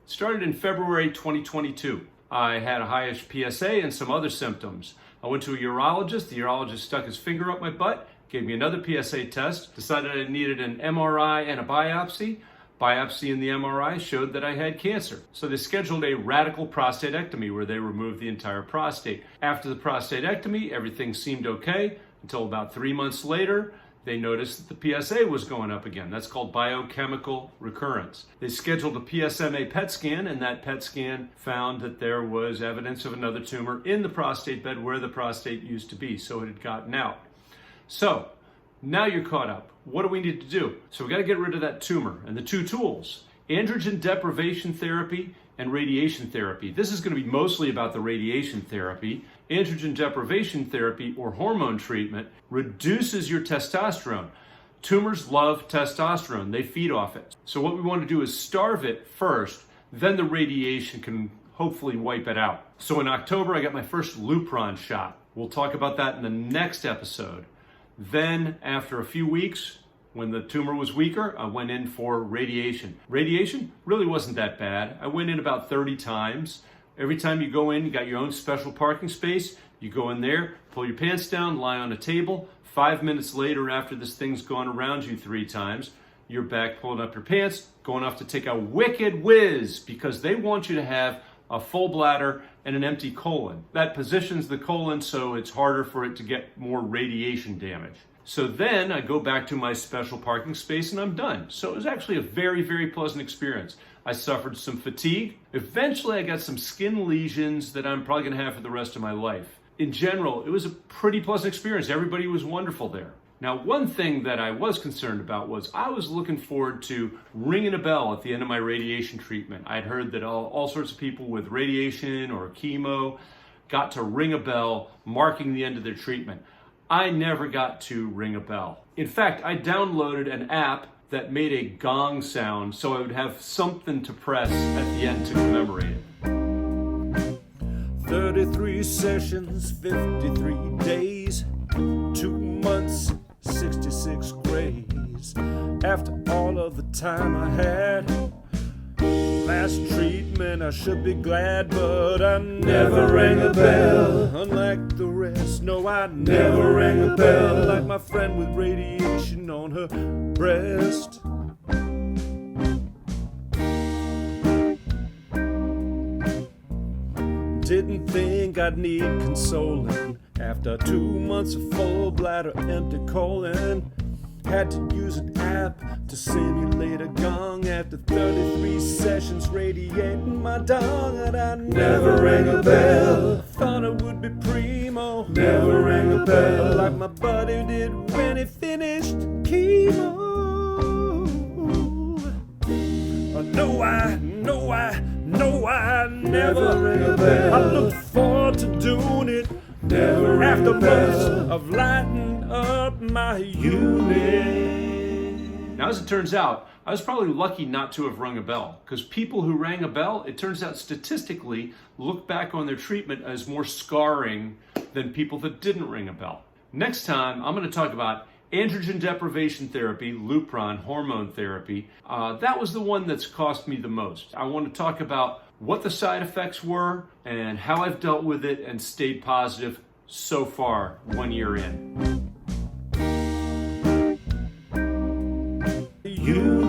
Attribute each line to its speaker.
Speaker 1: Started in February 2022. I had a highish PSA and some other symptoms. I went to a urologist. The urologist stuck his finger up my butt, gave me another PSA test, decided I needed an MRI and a biopsy. Biopsy and the MRI showed that I had cancer. So they scheduled a radical prostatectomy where they removed the entire prostate. After the prostatectomy, everything seemed okay until about 3 months later, they noticed that the PSA was going up again. That's called biochemical recurrence. They scheduled a PSMA PET scan, and that PET scan found that there was evidence of another tumor in the prostate bed where the prostate used to be, so it had gotten out. So now you're caught up. What do we need to do? So we got to get rid of that tumor, and the two tools, androgen deprivation therapy and radiation therapy. This is going to be mostly about the radiation therapy. Androgen deprivation therapy or hormone treatment reduces your testosterone. Tumors love testosterone. They feed off it. So what we want to do is starve it first, then the radiation can hopefully wipe it out. So in October, I got my first Lupron shot. We'll talk about that in the next episode. Then after a few weeks, when the tumor was weaker, I went in for radiation. Radiation really wasn't that bad. I went in about 30 times. Every time you go in, you got your own special parking space. You go in there, pull your pants down, lie on a table. 5 minutes later, after this thing's gone around you 3 times, you're back pulling up your pants, going off to take a wicked whiz because they want you to have a full bladder and an empty colon. That positions the colon so it's harder for it to get more radiation damage. So then I go back to my special parking space and I'm done. So it was actually a very, very pleasant experience. I suffered some fatigue. Eventually I got some skin lesions that I'm probably gonna have for the rest of my life. In general, it was a pretty pleasant experience. Everybody was wonderful there. Now, one thing that I was concerned about was I was looking forward to ringing a bell at the end of my radiation treatment. I'd heard that all sorts of people with radiation or chemo got to ring a bell marking the end of their treatment. I never got to ring a bell. In fact, I downloaded an app that made a gong sound so I would have something to press at the end to commemorate it.
Speaker 2: 33 sessions, 53 days, 2 months, 66 grays. After all of the time I had, last treatment I should be glad, but I never rang a bell. Unlike the rest, no, I never rang a bell. Like my friend with radiation on her breast. Didn't think I'd need consoling after 2 months of full bladder, empty colon. Had to use an app to simulate a gong after 33 sessions radiating my dong, and I never rang a bell. Thought it would be primo, never rang a bell like my buddy did when he finished chemo. I never rang a bell. I looked forward to doing it. Never after months of lighting up my unit.
Speaker 1: Now, as it turns out, I was probably lucky not to have rung a bell, because people who rang a bell, it turns out statistically, look back on their treatment as more scarring than people that didn't ring a bell. Next time, I'm going to talk about androgen deprivation therapy, Lupron, hormone therapy. That was the one that's cost me the most. I want to talk about what the side effects were and how I've dealt with it and stayed positive so far 1 year in.
Speaker 2: You